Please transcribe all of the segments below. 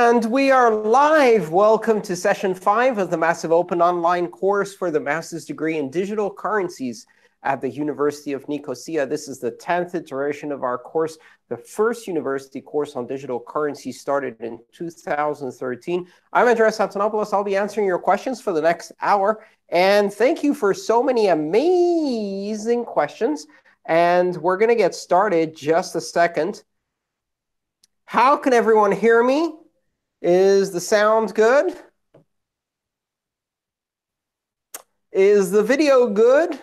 And we are live. Welcome to session 5 of the Massive Open Online course for the master's degree in digital currencies at the University of Nicosia. This is the 10th iteration of our course. The first university course on digital currency started in 2013. I'm Andreas Antonopoulos. I'll be answering your questions for the next hour. And thank you for so many amazing questions. And we're going to get started just a second. How can everyone hear me? Is the sound good? Is the video good?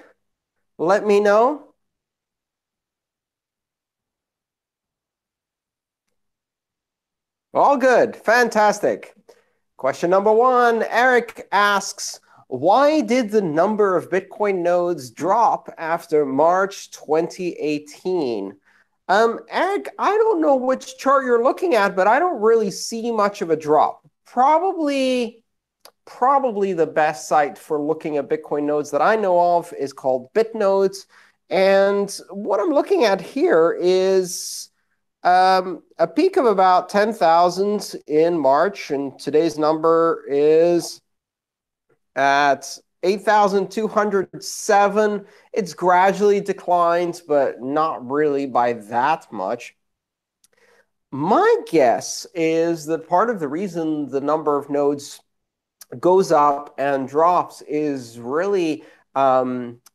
Let me know. All good. Fantastic. Question number 1, Eric asks, why did the number of Bitcoin nodes drop after March 2018? Eric, I don't know which chart you're looking at, but I don't really see much of a drop. Probably the best site for looking at Bitcoin nodes that I know of is called BitNodes. And what I'm looking at here is a peak of about 10,000 in March. And today's number is at 8,207. It's gradually declined, but not really by that much. My guess is that part of the reason the number of nodes goes up and drops is really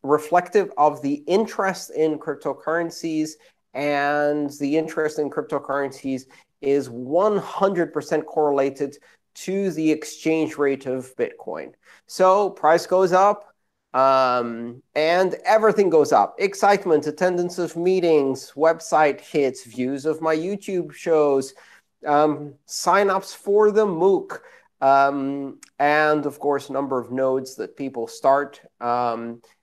reflective of the interest in cryptocurrencies. And the interest in cryptocurrencies is 100% correlated to the exchange rate of Bitcoin. So price goes up, and everything goes up. Excitement, attendance of meetings, website hits, views of my YouTube shows, signups for the MOOC, and of course, number of nodes that people start.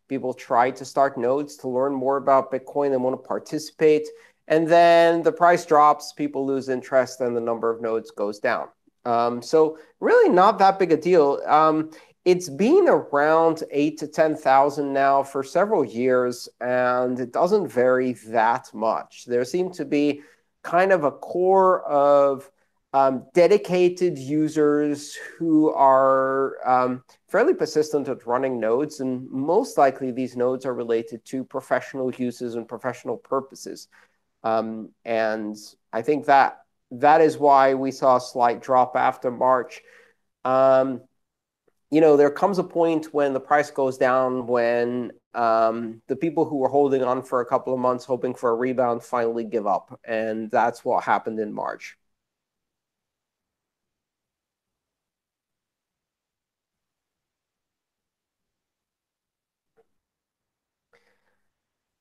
People try to start nodes to learn more about Bitcoin and want to participate. And then the price drops, people lose interest, and the number of nodes goes down. So really not that big a deal. It's been around 8,000 to 10,000 now for several years, and it doesn't vary that much. There seem to be kind of a core of dedicated users who are fairly persistent at running nodes, and most likely these nodes are related to professional uses and professional purposes. And I think that is why we saw a slight drop after March. There comes a point when the price goes down, when the people who were holding on for a couple of months hoping for a rebound finally give up. And that's what happened in March.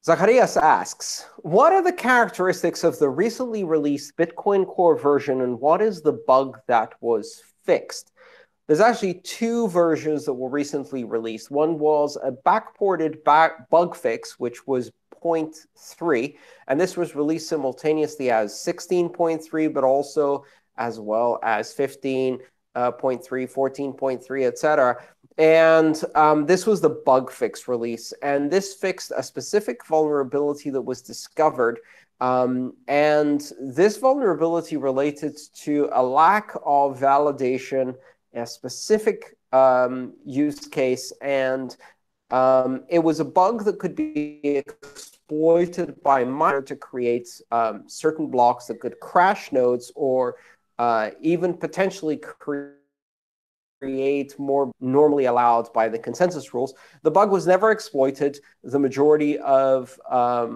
Zacharias asks, what are the characteristics of the recently released Bitcoin Core version, and what is the bug that was fixed? There's actually 2 versions that were recently released. One was a backported bug fix, which was 0.3, and this was released simultaneously as 16.3, but also as well as 15.3, 14.3, etc. And this was the bug fix release. And this fixed a specific vulnerability that was discovered. And this vulnerability related to a lack of validation, a specific use case. And it was a bug that could be exploited by miners to create certain blocks that could crash nodes or even potentially create more normally allowed by the consensus rules. The bug was never exploited. The majority of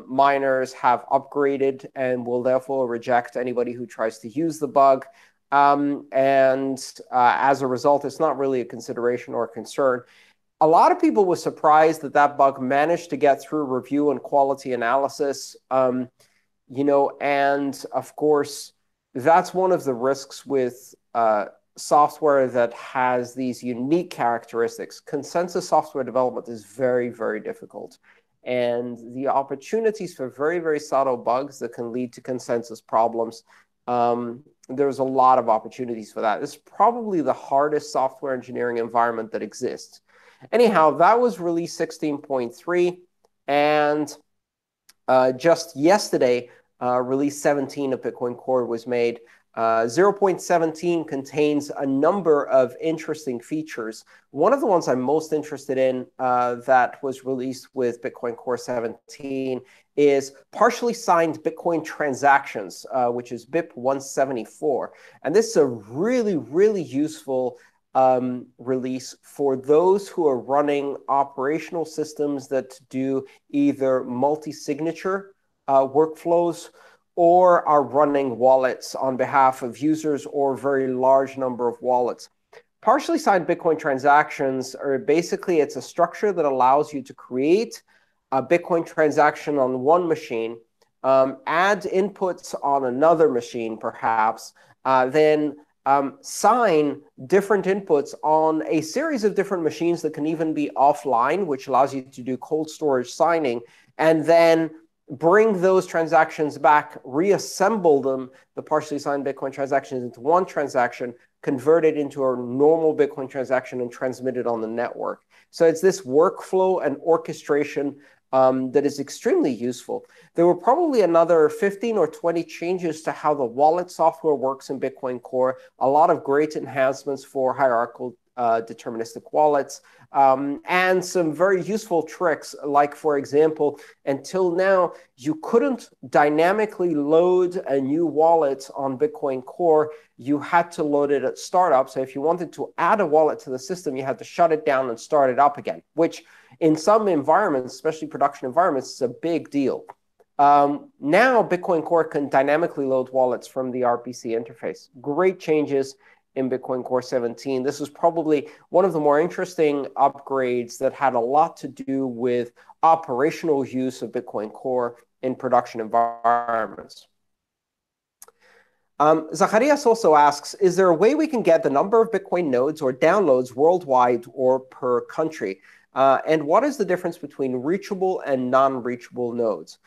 miners have upgraded and will therefore reject anybody who tries to use the bug. As a result, it's not really a consideration or a concern. A lot of people were surprised that that bug managed to get through review and quality analysis. And of course, that's one of the risks with software that has these unique characteristics. Consensus software development is very, very difficult. And the opportunities for very, very subtle bugs that can lead to consensus problems, there's a lot of opportunities for that. It's probably the hardest software engineering environment that exists. Anyhow, that was release 16.3. And just yesterday, release 17 of Bitcoin Core was made. 0.17 contains a number of interesting features. One of the ones I'm most interested in that was released with Bitcoin Core 17 is partially signed Bitcoin transactions, which is BIP 174. And this is a really, really useful release for those who are running operational systems that do either multi-signature workflows or are running wallets on behalf of users or a very large number of wallets. Partially signed Bitcoin transactions are basically, it's a structure that allows you to create a Bitcoin transaction on one machine, add inputs on another machine, perhaps, then sign different inputs on a series of different machines that can even be offline, which allows you to do cold storage signing, and then bring those transactions back, reassemble them, the partially signed Bitcoin transactions, into one transaction, convert it into a normal Bitcoin transaction, and transmit it on the network. So it's this workflow and orchestration that is extremely useful. There were probably another 15 or 20 changes to how the wallet software works in Bitcoin Core, a lot of great enhancements for hierarchical deterministic wallets, and some very useful tricks, like, for example, until now, you couldn't dynamically load a new wallet on Bitcoin Core. You had to load it at startup. So if you wanted to add a wallet to the system, you had to shut it down and start it up again, which in some environments, especially production environments, is a big deal. Now, Bitcoin Core can dynamically load wallets from the RPC interface. Great changes in Bitcoin Core 17. This was probably one of the more interesting upgrades that had a lot to do with operational use of Bitcoin Core in production environments. Zacharias also asks, is there a way we can get the number of Bitcoin nodes or downloads worldwide or per country? And what is the difference between reachable and non-reachable nodes?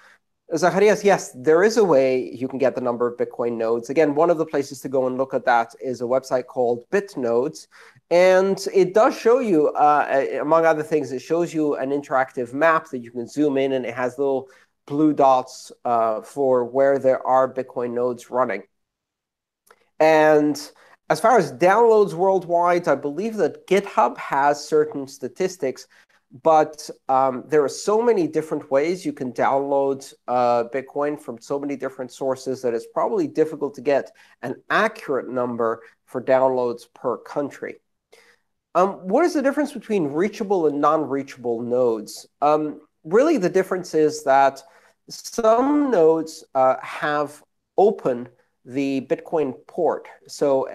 Zacharias, yes, there is a way you can get the number of Bitcoin nodes. Again, one of the places to go and look at that is a website called BitNodes. And it does show you, among other things, it shows you an interactive map that you can zoom in, and it has little blue dots for where there are Bitcoin nodes running. And as far as downloads worldwide, I believe that GitHub has certain statistics, but there are so many different ways you can download Bitcoin from so many different sources that it's probably difficult to get an accurate number for downloads per country. What is the difference between reachable and non-reachable nodes? Really, the difference is that some nodes have open the Bitcoin port. So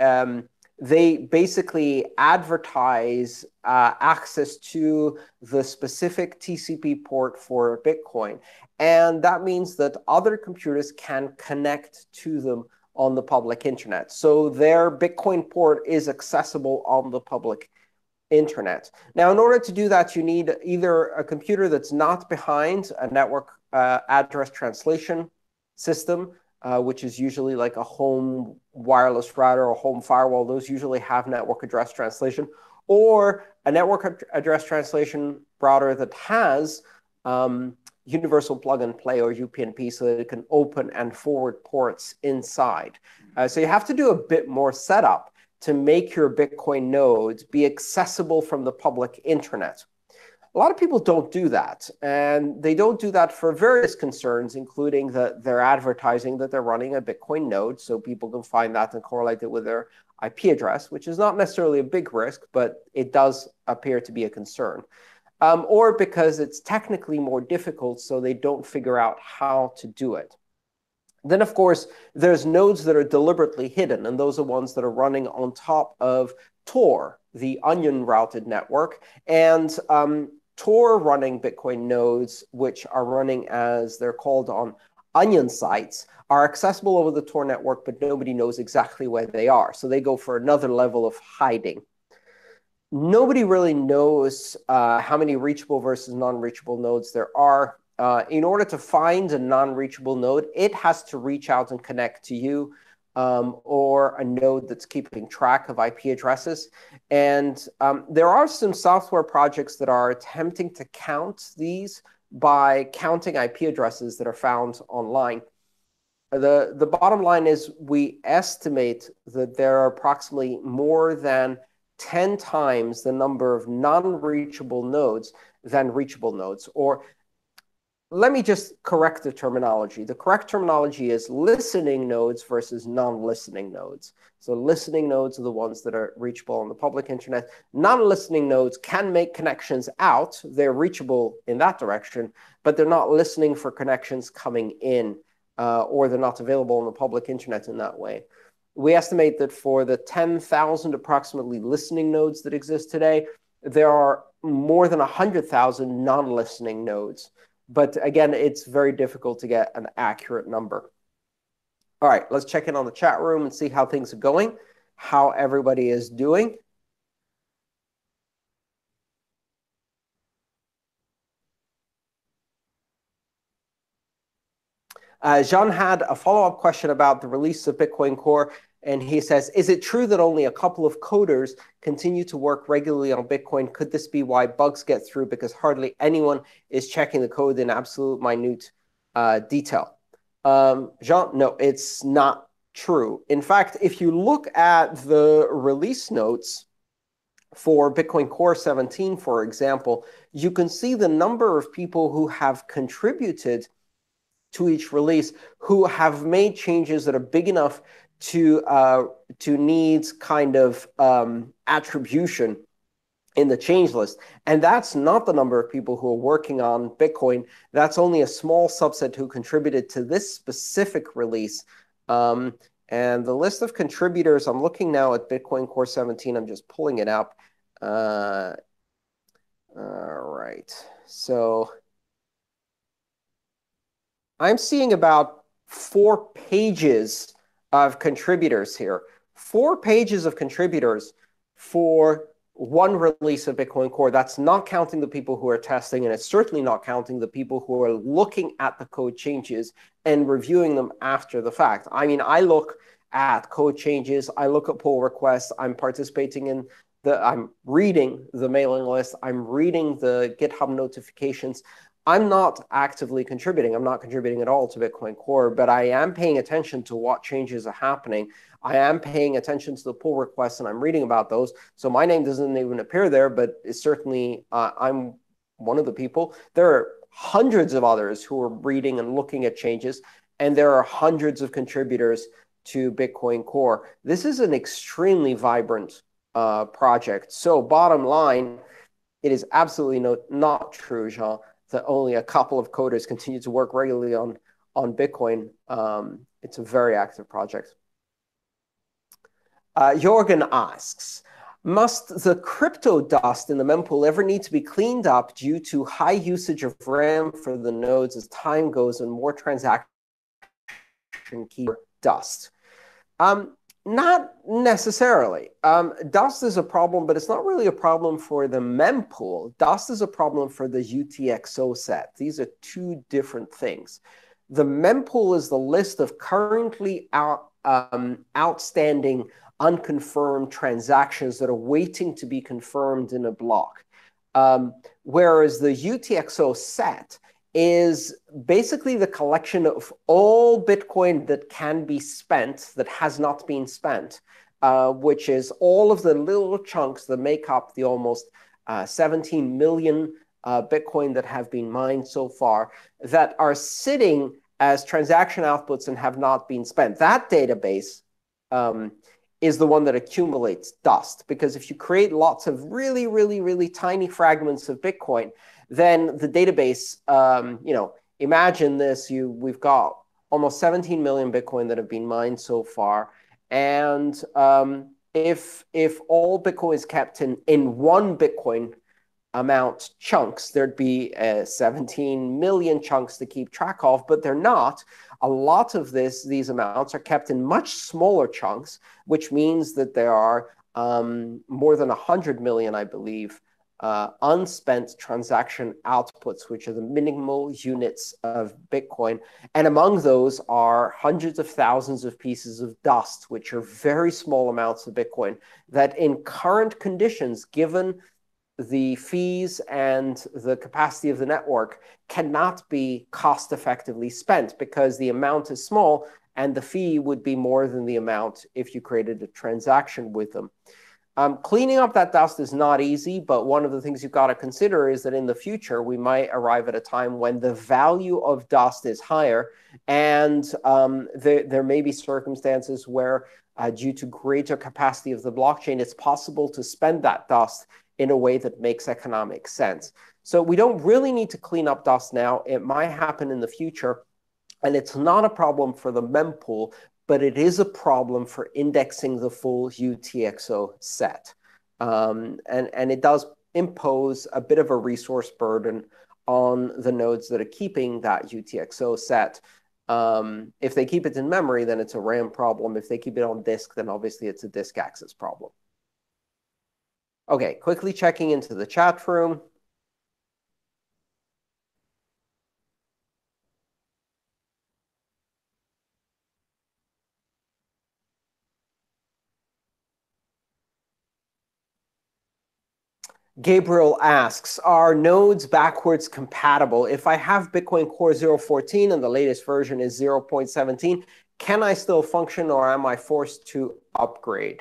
they basically advertise access to the specific TCP port for Bitcoin. And that means that other computers can connect to them on the public internet. So their Bitcoin port is accessible on the public internet. Now, in order to do that, you need either a computer that's not behind a network address translation system, which is usually like a home wireless router or home firewall. Those usually have network address translation, or a network address translation router that has universal plug and play, or UPnP, so that it can open and forward ports inside. So you have to do a bit more setup to make your Bitcoin nodes be accessible from the public internet. A lot of people don't do that, and they don't do that for various concerns, including that they're advertising that they're running a Bitcoin node, so people can find that and correlate it with their IP address, which is not necessarily a big risk, but it does appear to be a concern. Or because it's technically more difficult, so they don't figure out how to do it. Then, of course, there's nodes that are deliberately hidden, and those are ones that are running on top of Tor, the onion routed network. And Tor running Bitcoin nodes, which are running as they're called on onion sites, are accessible over the Tor network, but nobody knows exactly where they are. So they go for another level of hiding. Nobody really knows how many reachable versus non-reachable nodes there are. In order to find a non-reachable node, it has to reach out and connect to you, or a node that's keeping track of IP addresses. And there are some software projects that are attempting to count these by counting IP addresses that are found online. The bottom line is we estimate that there are approximately more than 10 times the number of non-reachable nodes than reachable nodes. Or let me just correct the terminology. The correct terminology is listening nodes versus non-listening nodes. So listening nodes are the ones that are reachable on the public internet. Non-listening nodes can make connections out. They're reachable in that direction, but they're not listening for connections coming in, or they're not available on the public internet in that way. We estimate that for the 10,000 approximately listening nodes that exist today, there are more than 100,000 non-listening nodes. But again, it's very difficult to get an accurate number. All right, let's check in on the chat room and see how things are going, how everybody is doing. Jean had a follow-up question about the release of Bitcoin Core, and he says, is it true that only a couple of coders continue to work regularly on Bitcoin? Could this be why bugs get through because hardly anyone is checking the code in absolute minute detail? Jean, no, it's not true. In fact, if you look at the release notes for Bitcoin Core 17, for example, you can see the number of people who have contributed to each release, who have made changes that are big enough to needs kind of attribution in the change list. And that's not the number of people who are working on Bitcoin. That's only a small subset who contributed to this specific release. And the list of contributors, I'm looking now at Bitcoin Core 17. I'm just pulling it up. All right. So I'm seeing about 4 pages of contributors here. 4 pages of contributors for one release of Bitcoin Core. That's not counting the people who are testing, and it's certainly not counting the people who are looking at the code changes and reviewing them after the fact. I mean, I look at code changes, I look at pull requests, I'm participating in I'm reading the mailing list, I'm reading the GitHub notifications. I'm not actively contributing. I'm not contributing at all to Bitcoin Core, but I am paying attention to what changes are happening. I am paying attention to the pull requests, and I'm reading about those. So my name doesn't even appear there, but it's certainly I'm one of the people. There are hundreds of others who are reading and looking at changes, and there are hundreds of contributors to Bitcoin Core. This is an extremely vibrant project. So bottom line, it is absolutely not true, Jean, that only a couple of coders continue to work regularly on Bitcoin. It's a very active project. Jorgen asks, must the crypto dust in the mempool ever need to be cleaned up due to high usage of RAM for the nodes as time goes and more transaction key dust? Not necessarily. Dust is a problem, but it's not really a problem for the mempool. Dust is a problem for the UTXO set. These are 2 different things. The mempool is the list of currently outstanding unconfirmed transactions that are waiting to be confirmed in a block. Whereas the UTXO set is basically the collection of all Bitcoin that can be spent, that has not been spent, which is all of the little chunks that make up the almost 17 million Bitcoin that have been mined so far, that are sitting as transaction outputs and have not been spent. That database is the one that accumulates dust, because if you create lots of really, really, really tiny fragments of Bitcoin, then the database, imagine this, we've got almost 17 million Bitcoin that have been mined so far. And if all Bitcoin is kept in one Bitcoin amount chunks, there'd be 17 million chunks to keep track of, but they're not. A lot of these amounts are kept in much smaller chunks, which means that there are more than 100 million, I believe, unspent transaction outputs, which are the minimal units of Bitcoin. And among those are hundreds of thousands of pieces of dust, which are very small amounts of Bitcoin that in current conditions, given the fees and the capacity of the network cannot be cost effectively spent because the amount is small and the fee would be more than the amount if you created a transaction with them. Cleaning up that dust is not easy, but one of the things you've got to consider is that in the future, we might arrive at a time when the value of dust is higher, and there may be circumstances where, due to greater capacity of the blockchain, it's possible to spend that dust in a way that makes economic sense. So we don't really need to clean up dust now. It might happen in the future, and it's not a problem for the mempool, but it is a problem for indexing the full UTXO set. And it does impose a bit of a resource burden on the nodes that are keeping that UTXO set. If they keep it in memory, then it's a RAM problem. If they keep it on disk, then obviously it's a disk access problem. Okay, quickly checking into the chat room. Gabriel asks, are nodes backwards compatible? If I have Bitcoin Core 0.14 and the latest version is 0.17, can I still function or am I forced to upgrade?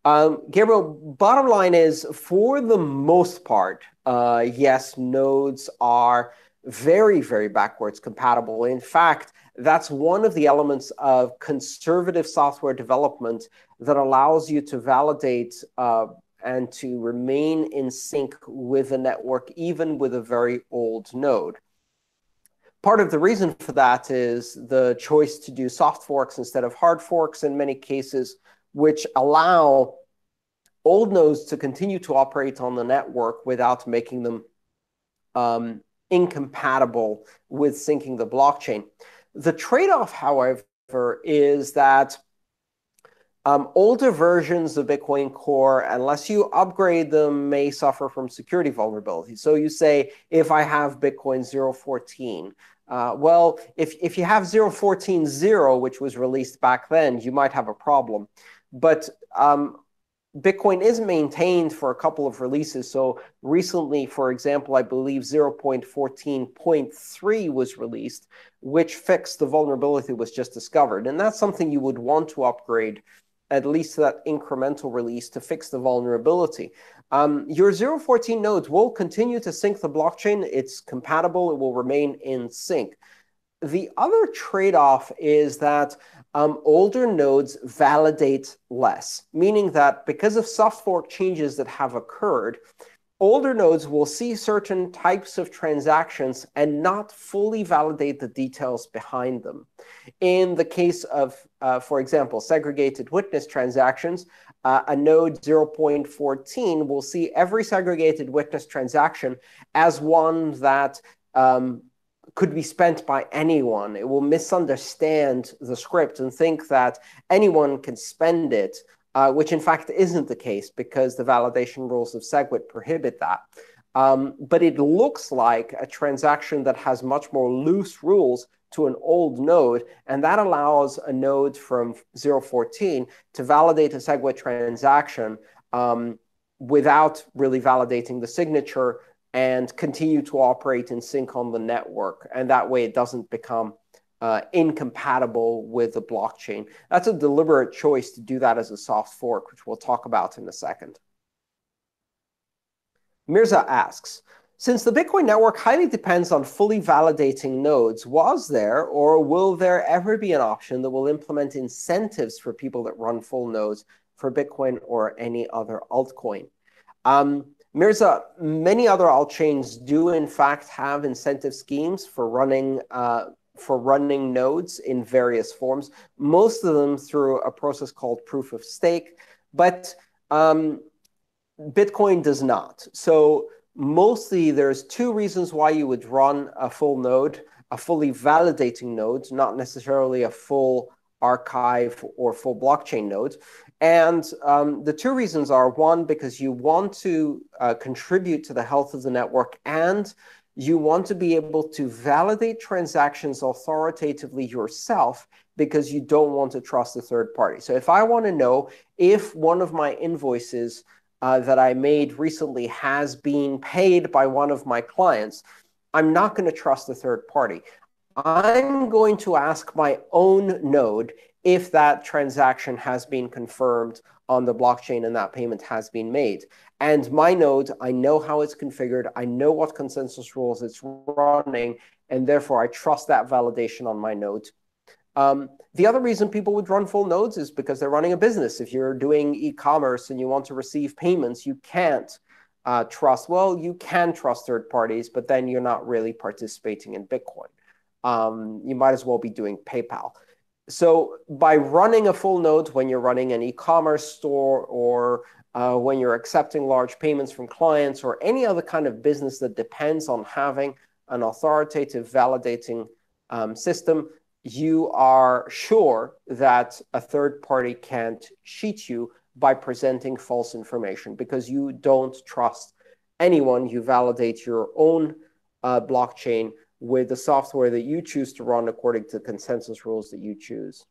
Gabriel, bottom line is, for the most part, yes, nodes are very, very backwards compatible. In fact, that's one of the elements of conservative software development that allows you to validate and to remain in sync with the network, even with a very old node. Part of the reason for that is the choice to do soft forks instead of hard forks in many cases, which allow old nodes to continue to operate on the network without making them incompatible with syncing the blockchain. The trade-off, however, is that older versions of Bitcoin Core, unless you upgrade them, may suffer from security vulnerabilities. So you say, if I have Bitcoin 0.14, well, if you have 0.14.0, which was released back then, you might have a problem. But Bitcoin is maintained for a couple of releases. So recently, for example, I believe 0.14.3 was released, which fixed the vulnerability that was just discovered. And that's something you would want to upgrade, at least to that incremental release, to fix the vulnerability. Your 0.14 nodes will continue to sync the blockchain. It's compatible. It will remain in sync. The other trade-off is that older nodes validate less, meaning that because of soft fork changes that have occurred, older nodes will see certain types of transactions and not fully validate the details behind them. In the case of, for example, segregated witness transactions, a node 0.14 will see every segregated witness transaction as one that could be spent by anyone. It will misunderstand the script and think that anyone can spend it, which in fact isn't the case because the validation rules of SegWit prohibit that. But it looks like a transaction that has much more loose rules to an old node, and that allows a node from 0.14 to validate a SegWit transaction without really validating the signature and continue to operate in sync on the network. And that way it doesn't become incompatible with the blockchain. That's a deliberate choice to do that as a soft fork, which we'll talk about in a second. Mirza asks, since the Bitcoin network highly depends on fully validating nodes, was there or will there ever be an option that will implement incentives for people that run full nodes for Bitcoin or any other altcoin? Mirza, many other altchains do in fact have incentive schemes for running nodes in various forms, most of them through a process called proof of stake, but Bitcoin does not. So mostly there's two reasons why you would run a full node, a fully validating node, not necessarily a full archive or full blockchain node. And the two reasons are, one, because you want to contribute to the health of the network, and you want to be able to validate transactions authoritatively yourself because you don't want to trust a third party. So if I want to know if one of my invoices that I made recently has been paid by one of my clients, I'm not going to trust a third party. I'm going to ask my own node if that transaction has been confirmed on the blockchain and that payment has been made. And my node, I know how it's configured, I know what consensus rules it's running, and therefore I trust that validation on my node. The other reason people would run full nodes is because they're running a business. If you're doing e-commerce and you want to receive payments, you can't trust. Well, you can trust third parties, but then you're not really participating in Bitcoin. You might as well be doing PayPal. So by running a full node when you're running an e-commerce store or when you're accepting large payments from clients or any other kind of business that depends on having an authoritative validating system, you are sure that a third party can't cheat you by presenting false information because you don't trust anyone. You validate your own blockchain with the software that you choose to run according to the consensus rules that you choose.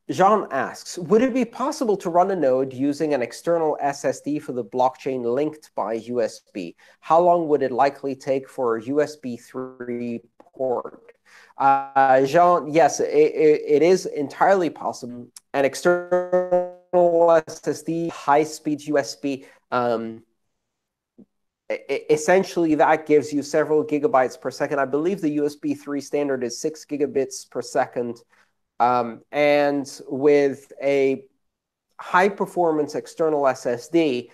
Jean asks, would it be possible to run a node using an external SSD for the blockchain linked by USB? How long would it likely take for a USB 3 port? Jean, yes, it is entirely possible. An external SSD, high-speed USB, essentially that gives you several gigabytes per second. I believe the USB 3 standard is 6 gigabits per second. And with a high-performance external SSD,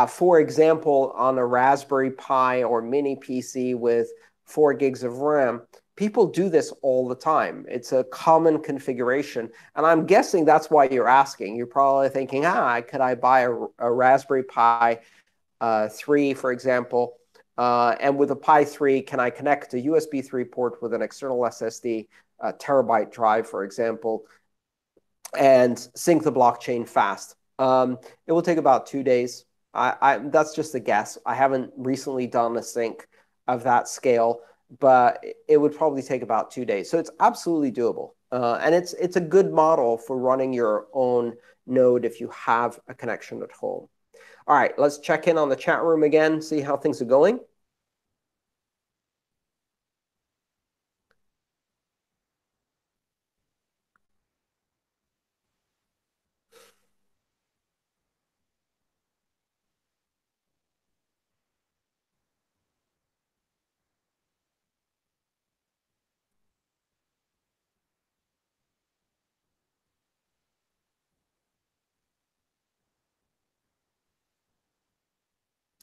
for example, on a Raspberry Pi or mini PC with 4 gigs of RAM, people do this all the time. It's a common configuration. And I'm guessing that's why you're asking. You're probably thinking, could I buy a Raspberry Pi 3, for example, and with a Pi 3, can I connect a USB 3 port with an external SSD, a terabyte drive, for example, and sync the blockchain fast? It will take about 2 days. That's just a guess. I haven't recently done a sync of that scale, but it would probably take about 2 days. So it's absolutely doable. And it's a good model for running your own node if you have a connection at home. All right, let's check in on the chat room again, see how things are going.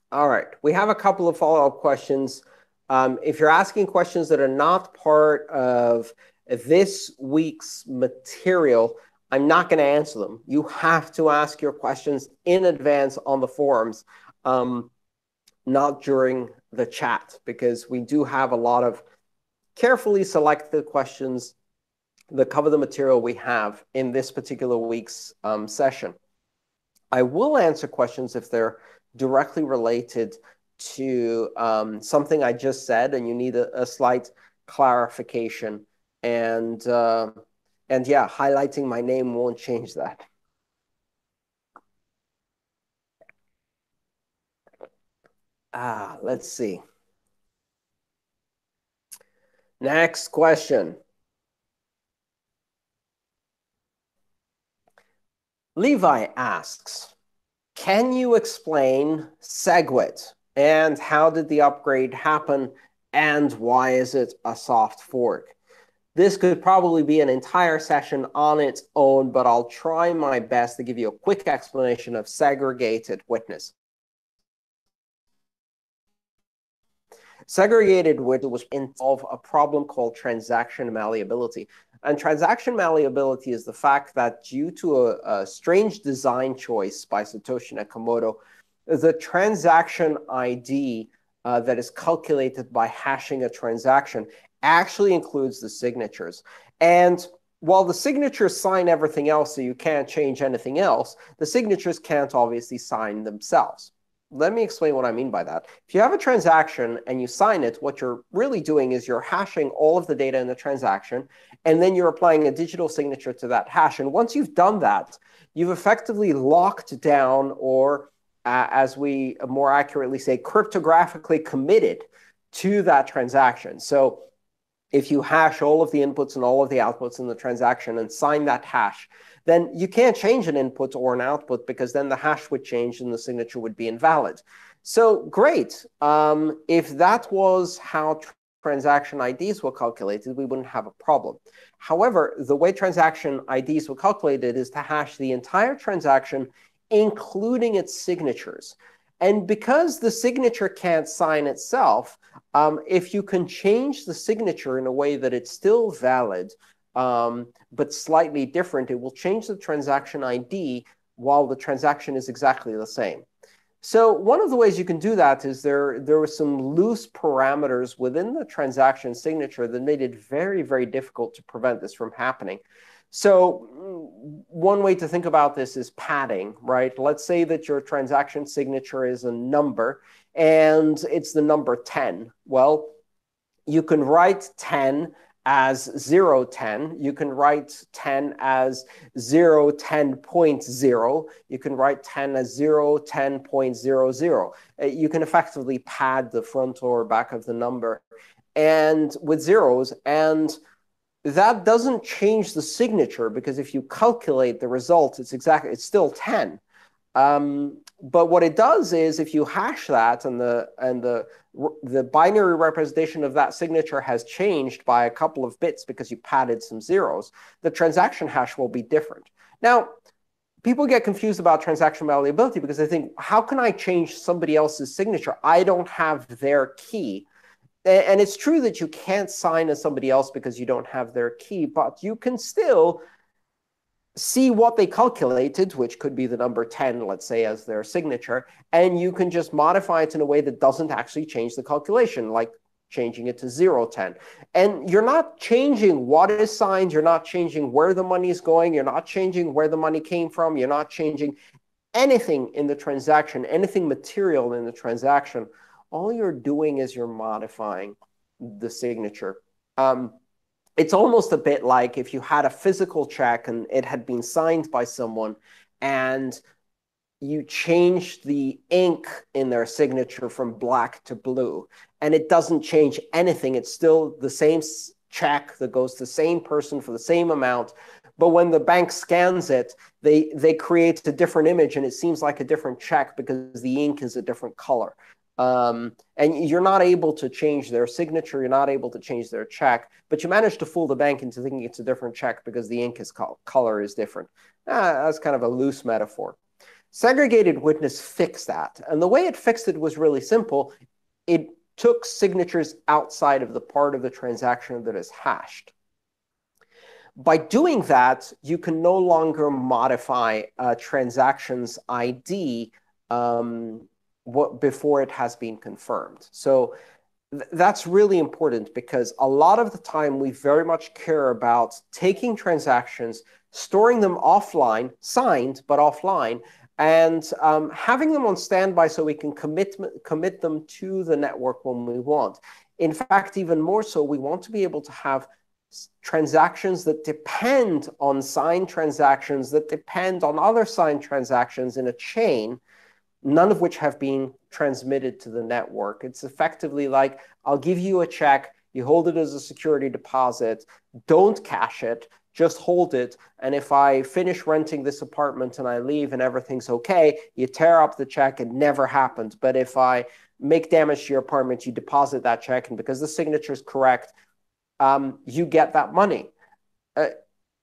All right, we have a couple of follow-up questions. If you're asking questions that are not part of this week's material, I'm not going to answer them. You have to ask your questions in advance on the forums, not during the chat, because we do have a lot of carefully selected questions that cover the material we have in this particular week's session. I will answer questions if they're directly related to something I just said, and you need a slight clarification. And yeah, highlighting my name won't change that. Let's see. Next question. Levi asks, can you explain SegWit and how did the upgrade happen and why is it a soft fork? This could probably be an entire session on its own, but I'll try my best to give you a quick explanation of segregated witness. Segregated witness was involve a problem called transaction malleability. And transaction malleability is the fact that due to a strange design choice by Satoshi Nakamoto, the transaction ID that is calculated by hashing a transaction actually includes the signatures. And while the signatures sign everything else, so you can't change anything else, the signatures can't obviously sign themselves. Let me explain what I mean by that. If you have a transaction and you sign it, what you're really doing is you're hashing all of the data in the transaction, and then you're applying a digital signature to that hash. And once you've done that, you've effectively locked down, or as we more accurately say, cryptographically committed to that transaction. So if you hash all of the inputs and all of the outputs in the transaction and sign that hash, then you can't change an input or an output, because then the hash would change and the signature would be invalid. So great. If that was how transaction IDs were calculated, we wouldn't have a problem. However, the way transaction IDs were calculated is to hash the entire transaction, including its signatures. And because the signature can't sign itself, if you can change the signature in a way that it's still valid, but slightly different, it will change the transaction ID while the transaction is exactly the same. So one of the ways you can do that is there were some loose parameters within the transaction signature that made it very, very difficult to prevent this from happening. So one way to think about this is padding, right? Let's say that your transaction signature is a number, and it's the number 10. Well, you can write 10 as 010. You can write 10 as 010.0. You can write 10 as 010.00. You can effectively pad the front or back of the number and with zeros, and that doesn't change the signature, because if you calculate the result, it's still 10. But what it does is, if you hash that and the binary representation of that signature has changed by a couple of bits because you padded some zeros, the transaction hash will be different. Now, people get confused about transaction malleability because they think, how can I change somebody else's signature? I don't have their key. And it's true that you can't sign as somebody else because you don't have their key, but you can still see what they calculated, which could be the number 10, let's say, as their signature, and you can just modify it in a way that doesn't actually change the calculation, like changing it to 010. And you're not changing what is signed, you're not changing where the money is going, you're not changing where the money came from, you're not changing anything in the transaction, anything material in the transaction. All you're doing is you're modifying the signature. It's almost a bit like if you had a physical check and it had been signed by someone, and you changed the ink in their signature from black to blue, and it doesn't change anything. It's still the same check that goes to the same person for the same amount. But when the bank scans it, they create a different image, and it seems like a different check because the ink is a different color. And you're not able to change their signature, you're not able to change their check, but you manage to fool the bank into thinking it's a different check because the ink color is different. That's kind of a loose metaphor. Segregated Witness fixed that. And the way it fixed it was really simple. It took signatures outside of the part of the transaction that is hashed. By doing that, you can no longer modify a transaction's ID before it has been confirmed. So that's really important, because a lot of the time we very much care about taking transactions, storing them offline, signed, but offline, and having them on standby so we can commit them to the network when we want. In fact, even more so, we want to be able to have transactions that depend on signed transactions, that depend on other signed transactions in a chain, none of which have been transmitted to the network. It's effectively like, I'll give you a check, you hold it as a security deposit, don't cash it, just hold it. And if I finish renting this apartment and I leave and everything's okay, you tear up the check, it never happened. But if I make damage to your apartment, you deposit that check, and because the signature is correct, you get that money.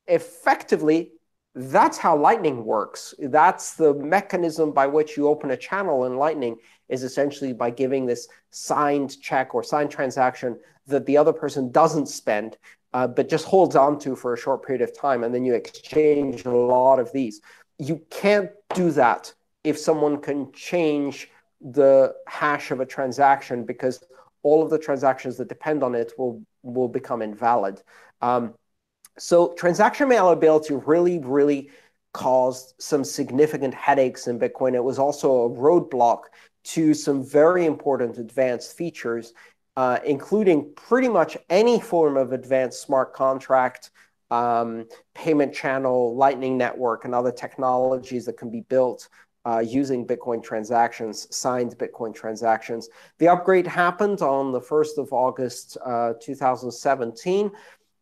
Effectively, that's how Lightning works. That's the mechanism by which you open a channel in Lightning, is essentially by giving this signed check or signed transaction that the other person doesn't spend, but just holds on to for a short period of time, and then you exchange a lot of these. You can't do that if someone can change the hash of a transaction, because all of the transactions that depend on it will become invalid. So transaction malleability really, really caused some significant headaches in Bitcoin. It was also a roadblock to some very important advanced features, including pretty much any form of advanced smart contract payment channel, Lightning Network, and other technologies that can be built using Bitcoin transactions, signed Bitcoin transactions. The upgrade happened on the 1st of August, 2017.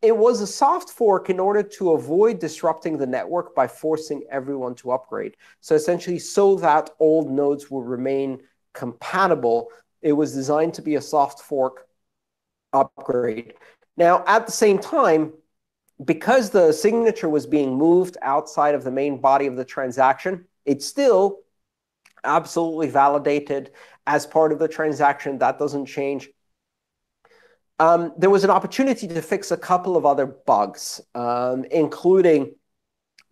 It was a soft fork in order to avoid disrupting the network by forcing everyone to upgrade. So essentially, so that old nodes will remain compatible, it was designed to be a soft fork upgrade. Now, at the same time, because the signature was being moved outside of the main body of the transaction, it's still absolutely validated as part of the transaction. That doesn't change. There was an opportunity to fix a couple of other bugs, including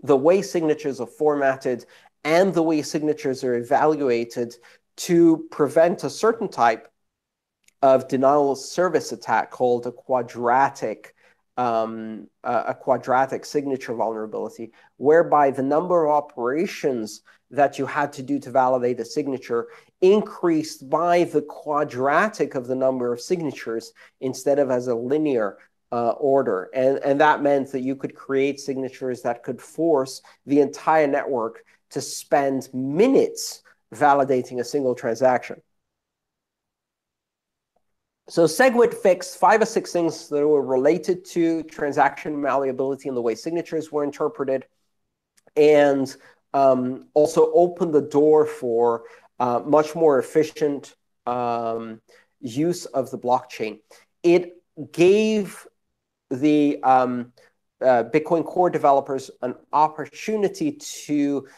the way signatures are formatted and the way signatures are evaluated to prevent a certain type of denial of service attack called a quadratic signature vulnerability, whereby the number of operations that you had to do to validate a signature increased by the quadratic of the number of signatures instead of as a linear order. And that meant that you could create signatures that could force the entire network to spend minutes validating a single transaction. So SegWit fixed 5 or 6 things that were related to transaction malleability and the way signatures were interpreted, and also opened the door for much more efficient use of the blockchain. It gave the Bitcoin Core developers an opportunity to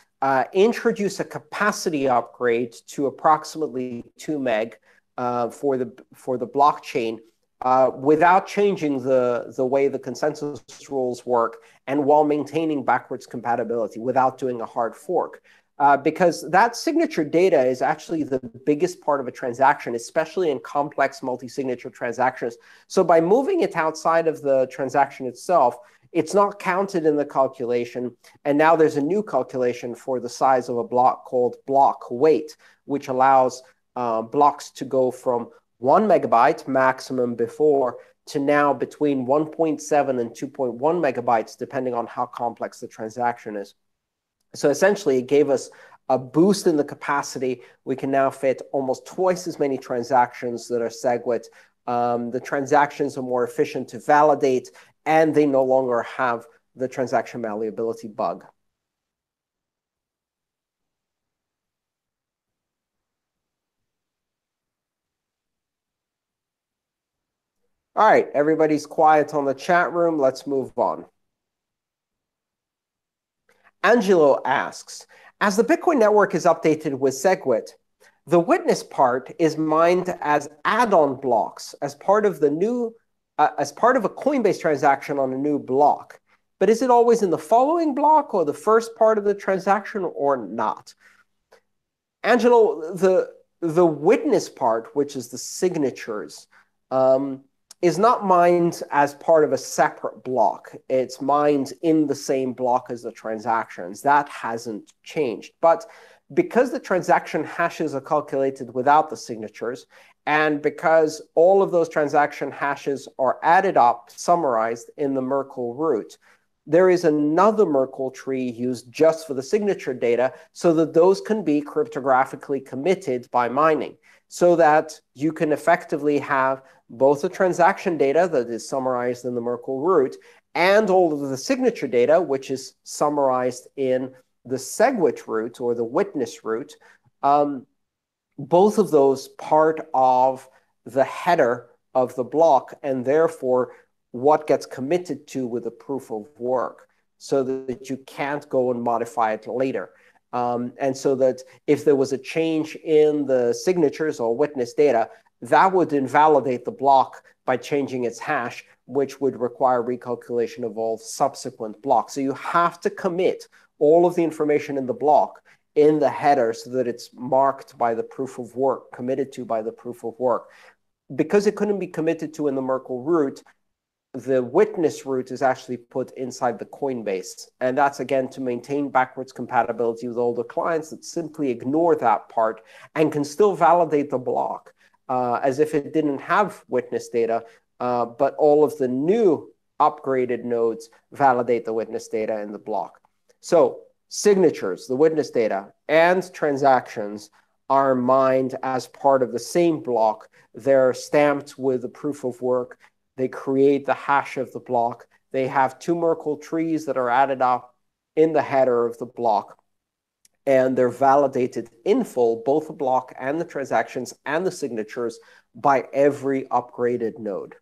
introduce a capacity upgrade to approximately 2 meg for the blockchain without changing the way the consensus rules work, and while maintaining backwards compatibility without doing a hard fork. Because that signature data is actually the biggest part of a transaction, especially in complex multi-signature transactions. So by moving it outside of the transaction itself, it's not counted in the calculation. And now there's a new calculation for the size of a block called block weight, which allows blocks to go from 1 megabyte maximum before to now between 1.7 and 2.1 megabytes, depending on how complex the transaction is. So essentially, it gave us a boost in the capacity. We can now fit almost twice as many transactions that are SegWit. The transactions are more efficient to validate, and they no longer have the transaction malleability bug. All right, everybody's quiet on the chat room. Let's move on. Angelo asks, as the Bitcoin network is updated with SegWit, the witness part is mined as add-on blocks as part of the new, as part of a Coinbase transaction on a new block. But is it always in the following block or the first part of the transaction or not? Angelo, the witness part, which is the signatures, is not mined as part of a separate block. It's mined in the same block as the transactions. That hasn't changed. But because the transaction hashes are calculated without the signatures, and because all of those transaction hashes are added up, summarized in the Merkle root, there is another Merkle tree used just for the signature data so that those can be cryptographically committed by mining, so that you can effectively have both the transaction data that is summarized in the Merkle root and all of the signature data, which is summarized in the SegWit root or the witness root, both of those part of the header of the block, and therefore what gets committed to with the proof of work, so that you can't go and modify it later. And so that if there was a change in the signatures or witness data, that would invalidate the block by changing its hash, which would require recalculation of all subsequent blocks. So you have to commit all of the information in the block in the header so that it's marked by the proof of work, committed to by the proof of work. Because it couldn't be committed to in the Merkle root, the witness root is actually put inside the Coinbase. And that's, again, to maintain backwards compatibility with older clients that simply ignore that part and can still validate the block as if it didn't have witness data. But all of the new upgraded nodes validate the witness data in the block. So signatures, the witness data, and transactions are mined as part of the same block. They're stamped with the proof of work. They create the hash of the block. They have two Merkle trees that are added up in the header of the block. And they're validated in full, both the block and the transactions and the signatures, by every upgraded node.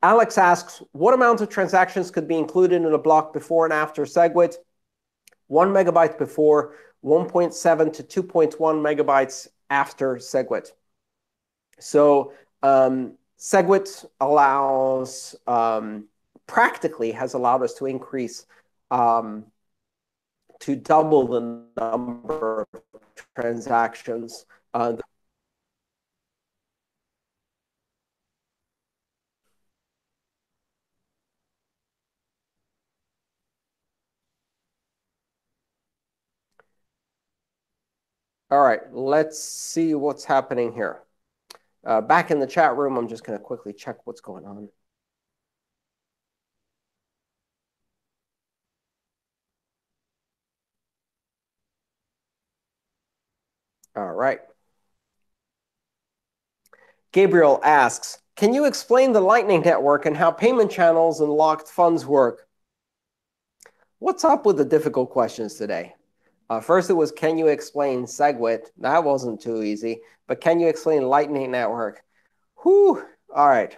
Alex asks, what amount of transactions could be included in a block before and after SegWit? 1 megabyte before, 1.7 to 2.1 megabytes after SegWit. So SegWit allows, practically has allowed us to increase, to double the number of transactions. All right, let's see what's happening here. Back in the chat room, I'm just going to quickly check what's going on. All right. Gabriel asks, can you explain the Lightning Network and how payment channels and locked funds work? What's up with the difficult questions today? First, it was, can you explain SegWit? That wasn't too easy. But can you explain Lightning Network? Whew. All right.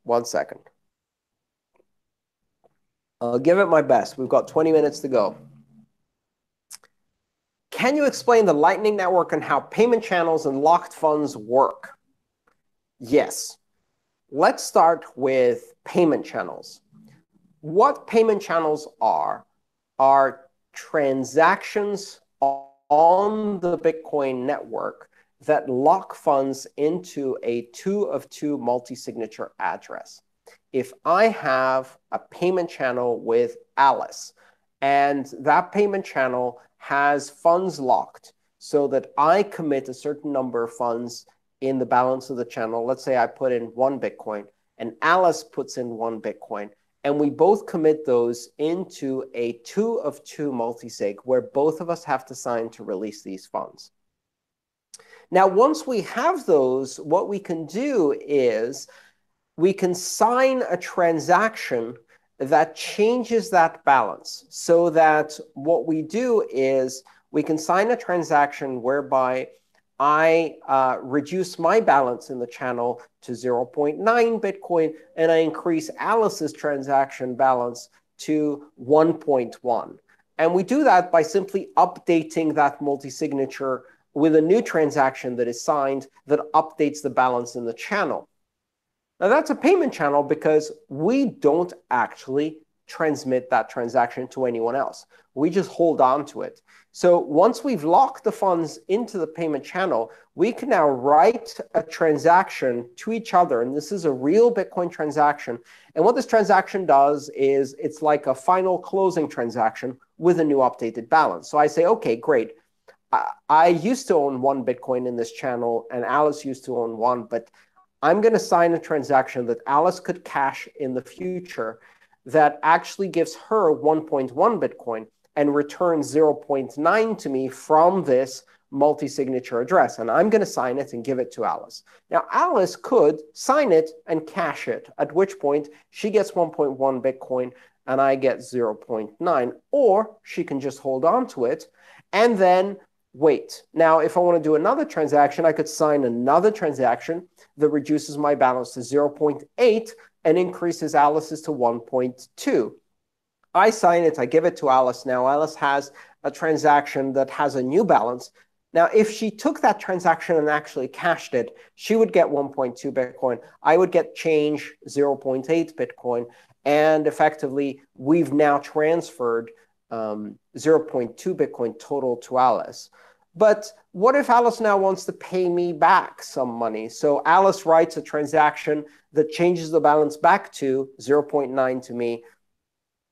1 second. I'll give it my best. We've got 20 minutes to go. Can you explain the Lightning Network and how payment channels and locked funds work? Yes. Let's start with payment channels. What payment channels are transactions on the Bitcoin network that lock funds into a 2 of 2 multi-signature address. If I have a payment channel with Alice, and that payment channel has funds locked so that I commit a certain number of funds in the balance of the channel. Let's say I put in 1 Bitcoin, and Alice puts in 1 Bitcoin. And we both commit those into a 2 of 2 multisig where both of us have to sign to release these funds. Now, once we have those, what we can do is we can sign a transaction that changes that balance, so that what we do is we can sign a transaction whereby I reduce my balance in the channel to 0.9 Bitcoin, and I increase Alice's transaction balance to 1.1. And we do that by simply updating that multi-signature with a new transaction that is signed that updates the balance in the channel. Now, that's a payment channel because we don't actually transmit that transaction to anyone else. We just hold on to it. So once we've locked the funds into the payment channel, we can now write a transaction to each other. And this is a real Bitcoin transaction. And what this transaction does is it's like a final closing transaction with a new updated balance. So I say, OK, great. I used to own 1 Bitcoin in this channel, and Alice used to own 1. But I'm going to sign a transaction that Alice could cash in the future that actually gives her 1.1 Bitcoin and returns 0.9 to me from this multi-signature address. And I'm going to sign it and give it to Alice. Now, Alice could sign it and cash it, at which point she gets 1.1 Bitcoin and I get 0.9. Or she can just hold on to it and then wait. Now, if I want to do another transaction, I could sign another transaction that reduces my balance to 0.8 and increases Alice's to 1.2. I sign it, I give it to Alice. Now, Alice has a transaction that has a new balance. Now, if she took that transaction and actually cashed it, she would get 1.2 Bitcoin. I would get change 0.8 Bitcoin. And effectively, we've now transferred 0.2 Bitcoin total to Alice. But what if Alice now wants to pay me back some money? So Alice writes a transaction that changes the balance back to 0.9 to me.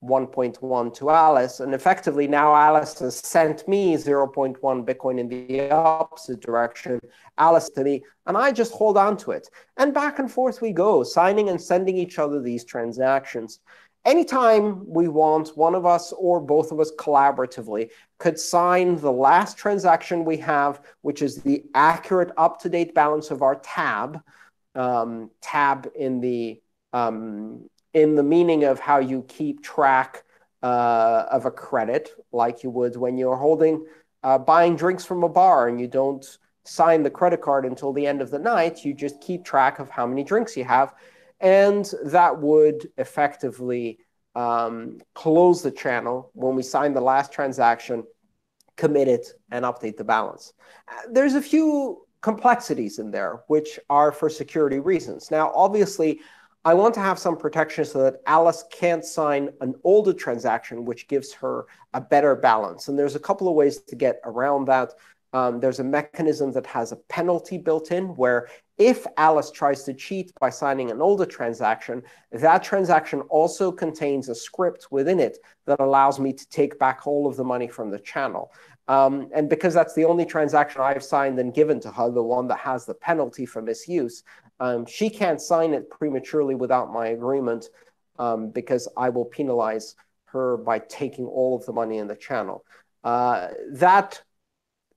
1.1 to Alice. And effectively, now Alice has sent me 0.1 Bitcoin in the opposite direction, Alice to me, and I just hold on to it. And back and forth we go, signing and sending each other these transactions. Anytime we want, one of us or both of us collaboratively could sign the last transaction we have, which is the accurate up-to-date balance of our tab, tab in the meaning of how you keep track of a credit, like you would when you're buying drinks from a bar and you don't sign the credit card until the end of the night. You just keep track of how many drinks you have. And that would effectively close the channel when we sign the last transaction, commit it, and update the balance. There's a few complexities in there, which are for security reasons. Now, obviously, I want to have some protection so that Alice can't sign an older transaction, which gives her a better balance. And there's a couple of ways to get around that. There's a mechanism that has a penalty built in where if Alice tries to cheat by signing an older transaction, that transaction also contains a script within it that allows me to take back all of the money from the channel. And because that's the only transaction I've signed and given to her, the one that has the penalty for misuse, she can't sign it prematurely without my agreement because I will penalize her by taking all of the money in the channel. That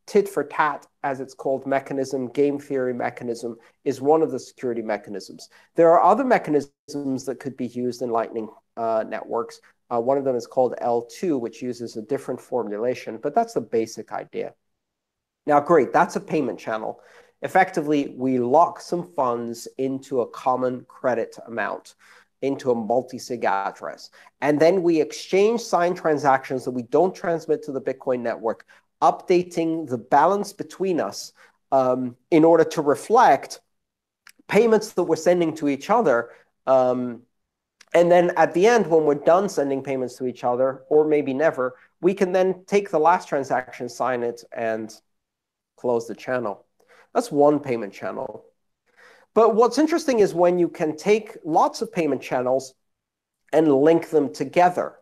tit for tat, as it's called, mechanism, game theory mechanism, is one of the security mechanisms. There are other mechanisms that could be used in Lightning networks. One of them is called L2, which uses a different formulation, but that's the basic idea. Now, great, that's a payment channel. Effectively, we lock some funds into a common credit amount, into a multi-sig address. And then we exchange signed transactions that we don't transmit to the Bitcoin network, updating the balance between us in order to reflect payments that we're sending to each other. And then at the end, when we're done sending payments to each other, or maybe never, we can then take the last transaction, sign it, and close the channel. That's one payment channel. But what's interesting is when you can take lots of payment channels and link them together.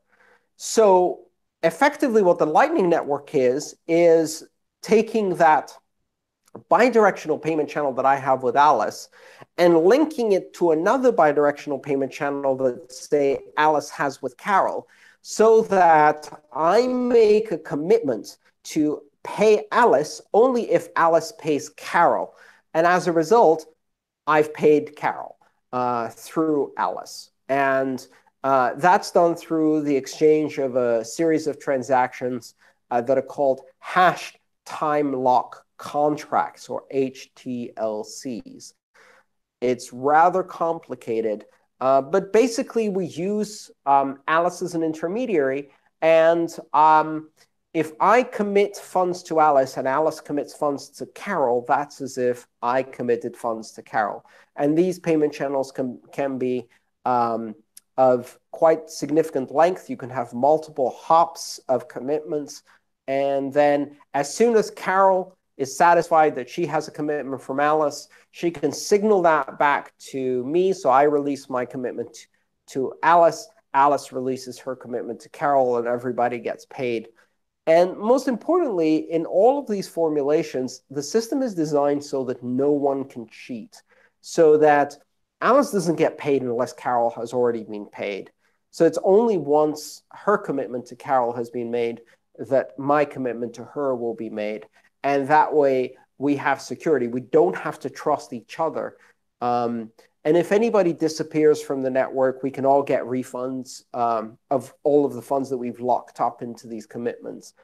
So effectively, what the Lightning Network is taking that bidirectional payment channel that I have with Alice and linking it to another bidirectional payment channel that, say, Alice has with Carol, so that I make a commitment to pay Alice only if Alice pays Carol. And as a result, I've paid Carol through Alice. And that's done through the exchange of a series of transactions that are called hashed time lock contracts, or HTLCs. It's rather complicated, but basically we use Alice as an intermediary, and if I commit funds to Alice and Alice commits funds to Carol, that's as if I committed funds to Carol. And these payment channels can be of quite significant length. You can have multiple hops of commitments. And then as soon as Carol is satisfied that she has a commitment from Alice, she can signal that back to me. So I release my commitment to Alice. Alice releases her commitment to Carol, and everybody gets paid. And most importantly, in all of these formulations, the system is designed so that no one can cheat, so that Alice doesn't get paid unless Carol has already been paid. So it's only once her commitment to Carol has been made that my commitment to her will be made. And that way we have security. We don't have to trust each other. And if anybody disappears from the network, we can all get refunds of all of the funds that we've locked up into these commitments.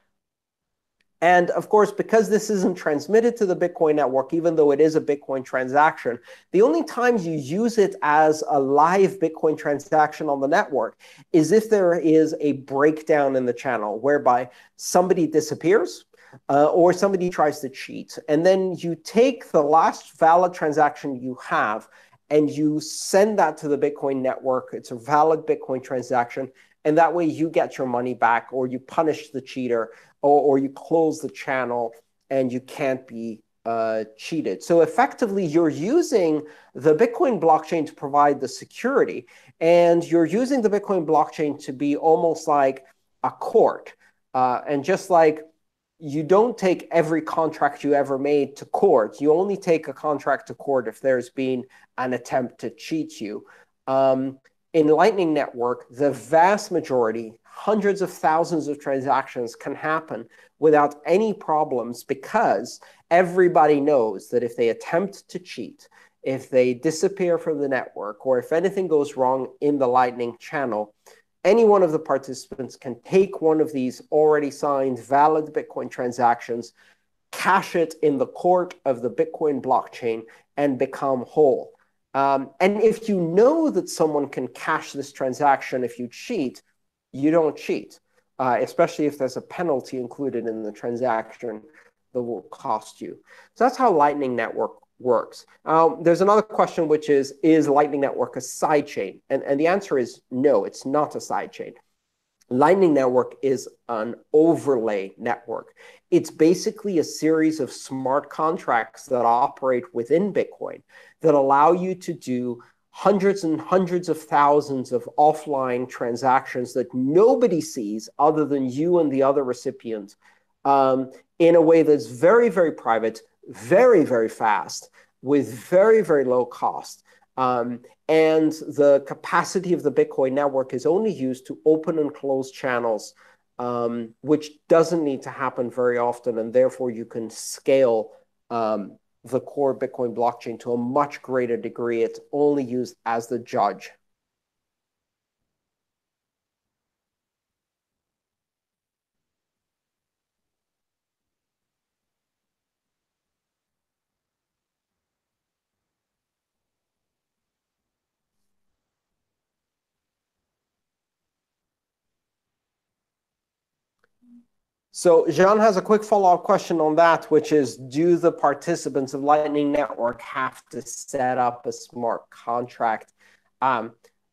And of course, because this isn't transmitted to the Bitcoin network, even though it is a Bitcoin transaction, the only times you use it as a live Bitcoin transaction on the network is if there is a breakdown in the channel whereby somebody disappears or somebody tries to cheat. And then you take the last valid transaction you have and you send that to the Bitcoin network. It's a valid Bitcoin transaction. And that way you get your money back, or you punish the cheater, or you close the channel, and you can't be cheated. So effectively, you're using the Bitcoin blockchain to provide the security, and you're using the Bitcoin blockchain to be almost like a court. And just like you don't take every contract you ever made to court, you only take a contract to court if there's been an attempt to cheat you. In Lightning Network, the vast majority, hundreds of thousands of transactions can happen without any problems because everybody knows that if they attempt to cheat, if they disappear from the network, or if anything goes wrong in the Lightning channel, any one of the participants can take one of these already signed valid Bitcoin transactions, cash it in the court of the Bitcoin blockchain, and become whole. And if you know that someone can cash this transaction if you cheat, you don't cheat, especially if there's a penalty included in the transaction that will cost you. So that's how Lightning Network works. There's another question, which is Lightning Network a sidechain? And the answer is no, it's not a sidechain. Lightning Network is an overlay network. It's basically a series of smart contracts that operate within Bitcoin that allow you to do hundreds and hundreds of thousands of offline transactions that nobody sees other than you and the other recipient, in a way that's very, very private, very, very fast, with very, very low cost. And the capacity of the Bitcoin network is only used to open and close channels, which doesn't need to happen very often. And therefore, you can scale the core Bitcoin blockchain to a much greater degree. It's only used as the judge. So Jean has a quick follow-up question on that, which is, do the participants of Lightning Network have to set up a smart contract?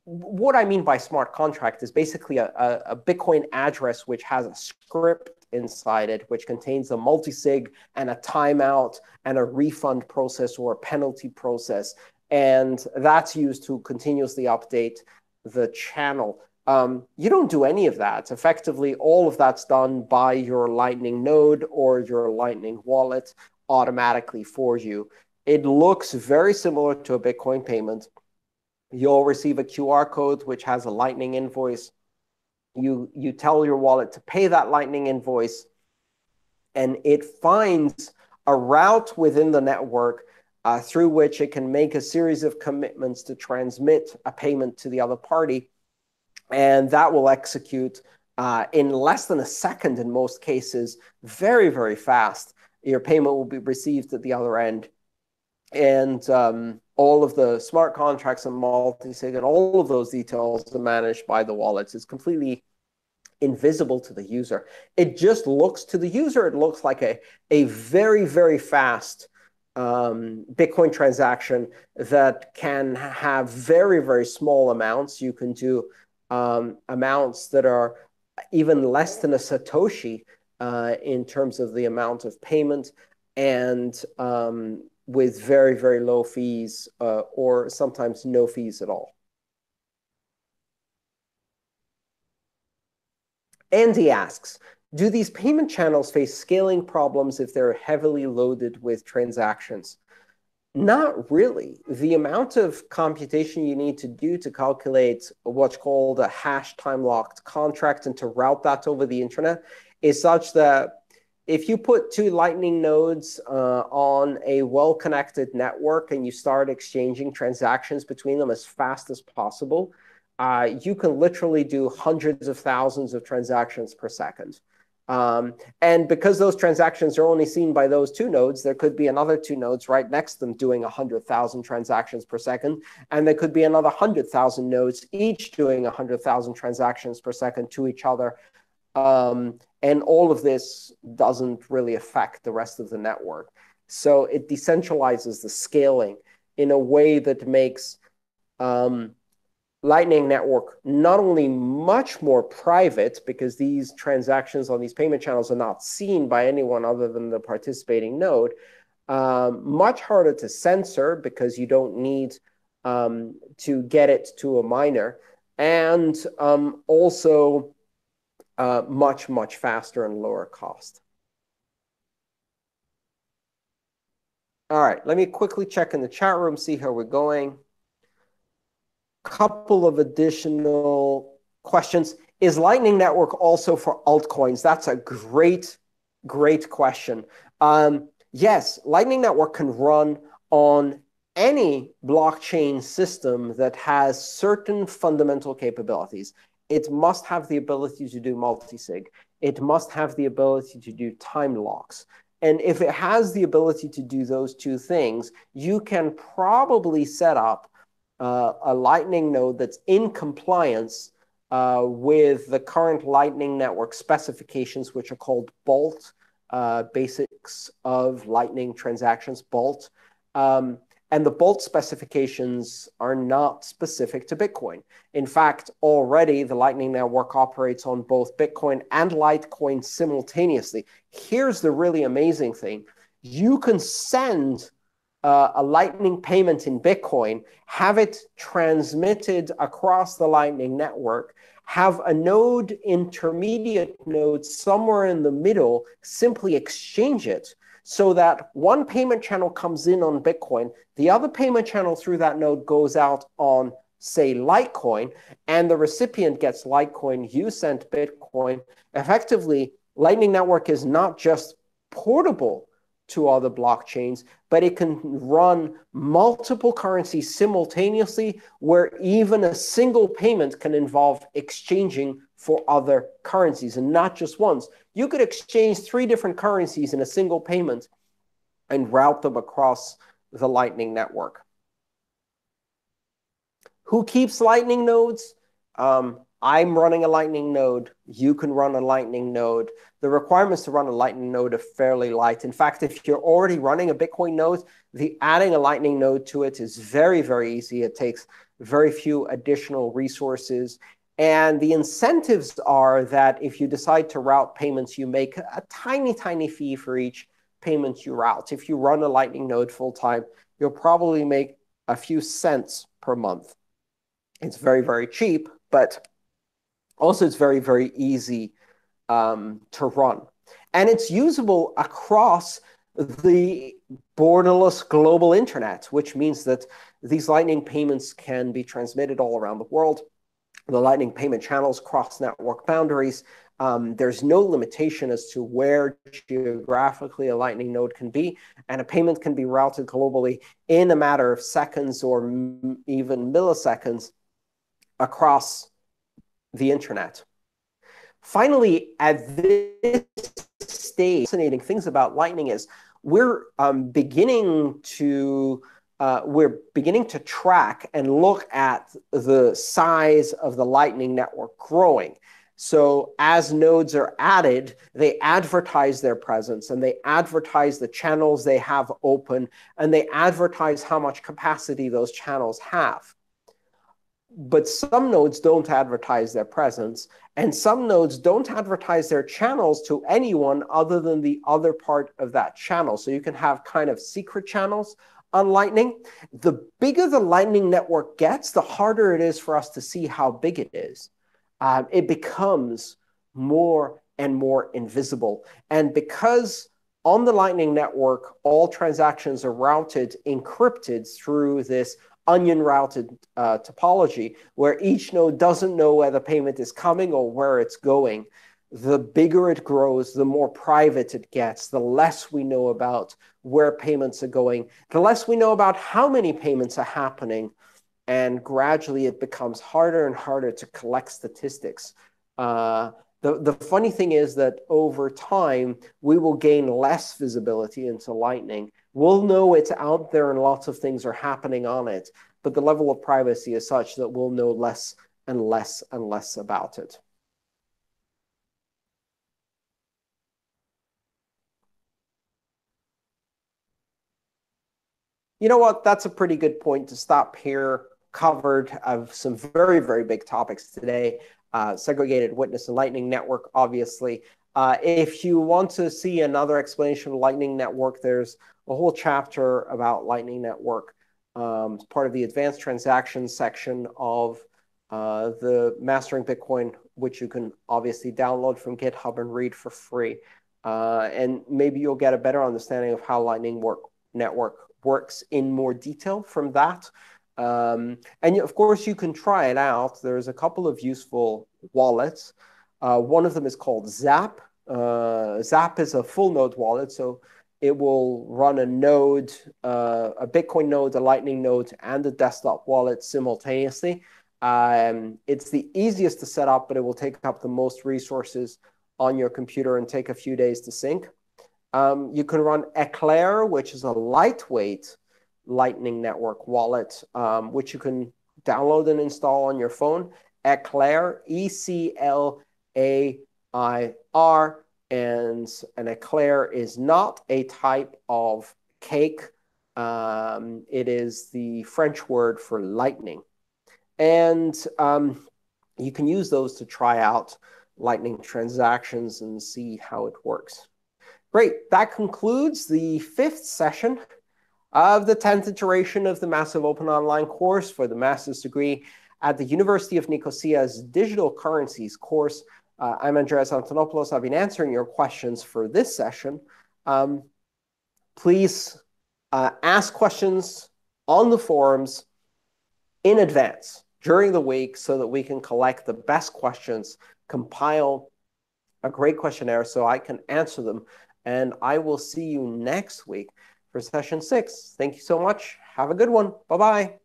What I mean by smart contract is basically a Bitcoin address which has a script inside it, which contains a multisig and a timeout and a refund process or a penalty process. And that's used to continuously update the channel. You don't do any of that. Effectively, all of that's done by your Lightning node or your Lightning wallet automatically for you. It looks very similar to a Bitcoin payment. You'll receive a QR code which has a Lightning invoice. You tell your wallet to pay that Lightning invoice, and it finds a route within the network through which it can make a series of commitments to transmit a payment to the other party. And that will execute in less than a second in most cases, very, very fast. Your payment will be received at the other end. And all of the smart contracts and multi-sig and all of those details are managed by the wallets. It's completely invisible to the user. It just looks to the user, it looks like a very, very fast Bitcoin transaction that can have very, very small amounts. You can do amounts that are even less than a Satoshi in terms of the amount of payment, and with very, very low fees or sometimes no fees at all. Andy asks, do these payment channels face scaling problems if they're heavily loaded with transactions? Not really. The amount of computation you need to do to calculate what's called a hash time-locked contract and to route that over the internet is such that if you put two Lightning nodes on a well-connected network and you start exchanging transactions between them as fast as possible, you can literally do hundreds of thousands of transactions per second. And because those transactions are only seen by those two nodes, there could be another two nodes right next to them doing 100,000 transactions per second. And there could be another 100,000 nodes, each doing 100,000 transactions per second to each other. And all of this doesn't really affect the rest of the network. So it decentralizes the scaling in a way that makes Lightning Network not only much more private, because these transactions on these payment channels are not seen by anyone other than the participating node, much harder to censor because you don't need to get it to a miner, and also much, much faster and lower cost. All right, let me quickly check in the chat room, see how we're going. Couple of additional questions. Is Lightning Network also for altcoins? That's a great, great question. Yes, Lightning Network can run on any blockchain system that has certain fundamental capabilities. It must have the ability to do multisig. It must have the ability to do time locks. And if it has the ability to do those two things, you can probably set up a Lightning node that's in compliance with the current Lightning Network specifications, which are called BOLT, Basics of Lightning Transactions, BOLT. And the BOLT specifications are not specific to Bitcoin. In fact, already the Lightning Network operates on both Bitcoin and Litecoin simultaneously. Here's the really amazing thing. You can send a Lightning payment in Bitcoin, have it transmitted across the Lightning Network, have a node, intermediate node somewhere in the middle, simply exchange it, so that one payment channel comes in on Bitcoin, the other payment channel through that node goes out on, say, Litecoin, and the recipient gets Litecoin, you sent Bitcoin. Effectively, Lightning Network is not just portable to other blockchains, but it can run multiple currencies simultaneously, where even a single payment can involve exchanging for other currencies, and not just once. You could exchange 3 different currencies in a single payment and route them across the Lightning Network. Who keeps Lightning nodes? I'm running a Lightning node. You can run a Lightning node. The requirements to run a Lightning node are fairly light. In fact, if you're already running a Bitcoin node, adding a Lightning node to it is very, very easy. It takes very few additional resources. And the incentives are that if you decide to route payments, you make a tiny, tiny fee for each payment you route. If you run a Lightning node full time, you'll probably make a few cents per month. It's very, very cheap, but also it's very, very easy to run. And it's usable across the borderless global internet, which means that these Lightning payments can be transmitted all around the world. The Lightning payment channels cross network boundaries. There's no limitation as to where geographically a Lightning node can be, and a payment can be routed globally in a matter of seconds or even milliseconds across the internet. Finally, at this stage, fascinating things about Lightning is we're beginning to track and look at the size of the Lightning Network growing. So as nodes are added, they advertise their presence, and they advertise the channels they have open, and they advertise how much capacity those channels have. But some nodes don't advertise their presence, and some nodes don't advertise their channels to anyone other than the other part of that channel. So you can have kind of secret channels on Lightning. The bigger the Lightning Network gets, the harder it is for us to see how big it is. It becomes more and more invisible. And because on the Lightning Network, all transactions are routed, encrypted through this onion routed topology, where each node doesn't know where the payment is coming or where it's going, the bigger it grows, the more private it gets, the less we know about where payments are going, the less we know about how many payments are happening, and gradually it becomes harder and harder to collect statistics. The funny thing is that over time, we will gain less visibility into Lightning. We'll know it's out there and lots of things are happening on it, but the level of privacy is such that we'll know less and less and less about it. You know what? That's a pretty good point to stop here. Covered of some very, very big topics today. Segregated Witness and Lightning Network, obviously. If you want to see another explanation of Lightning Network, there's a whole chapter about Lightning Network. It's part of the advanced transactions section of the Mastering Bitcoin, which you can obviously download from GitHub and read for free. And maybe you'll get a better understanding of how Lightning Network works in more detail from that. And of course, you can try it out. There's a couple of useful wallets. One of them is called Zap. Zap is a full node wallet, so it will run a node, a Bitcoin node, a Lightning node, and a desktop wallet simultaneously. It's the easiest to set up, but it will take up the most resources on your computer and take a few days to sync. You can run Eclair, which is a lightweight Lightning Network wallet, which you can download and install on your phone. Eclair, Eclair, and an eclair is not a type of cake. It is the French word for lightning. And you can use those to try out Lightning transactions and see how it works. Great. That concludes the 5th session of the 10th iteration of the Massive Open Online course for the master's degree at the University of Nicosia's Digital Currencies course. I'm Andreas Antonopoulos. I've been answering your questions for this session. Please ask questions on the forums in advance during the week so that we can collect the best questions, compile a great questionnaire so I can answer them. And I will see you next week for session 6. Thank you so much. Have a good one. Bye-bye.